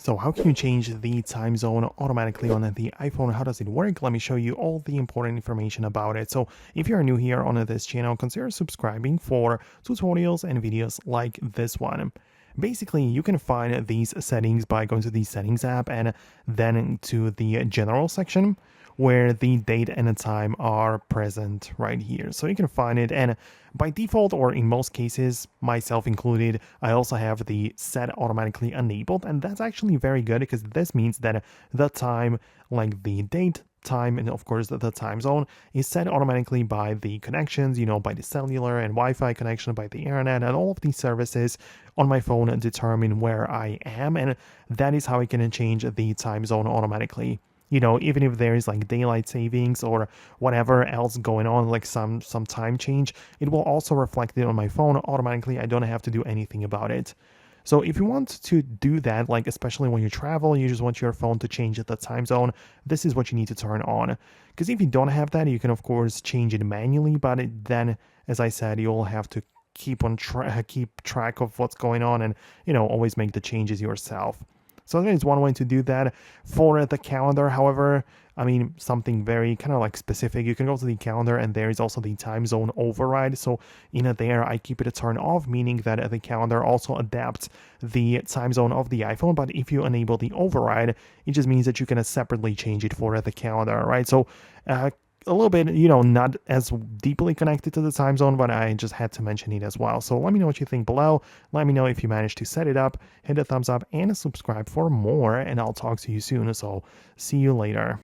So how can you change the time zone automatically on the iPhone? How does it work? Let me show you all the important information about it. So if you're new here on this channel, consider subscribing for tutorials and videos like this one. Basically, you can find these settings by going to the settings app and then to the general section where the date and the time are present right here. So you can find it, and by default, or in most cases, myself included, I also have the set automatically enabled, and that's actually very good because this means that the time, like the date, time, and of course the time zone is set automatically by the connections, by the cellular and Wi-Fi connection, by the internet, and all of these services on my phone determine where I am, and that is how I can change the time zone automatically. Even if there is like daylight savings or whatever else going on, like some time change, it will also reflect it on my phone automatically. I don't have to do anything about it. So if you want to do that, like especially when you travel, you just want your phone to change the time zone, this is what you need to turn on. Because if you don't have that, you can of course change it manually, but then, as I said, you'll have to keep track of what's going on and always make the changes yourself. So that is one way to do that. For the calendar, however, I mean, something very kind of like specific. You can go to the calendar and there is also the time zone override. So in there, I keep it turned off, meaning that the calendar also adapts the time zone of the iPhone. But if you enable the override, it just means that you can separately change it for the calendar, right? So a little bit, not as deeply connected to the time zone, but I just had to mention it as well. So let me know what you think below. Let me know if you managed to set it up, hit a thumbs up and subscribe for more, and I'll talk to you soon. So see you later.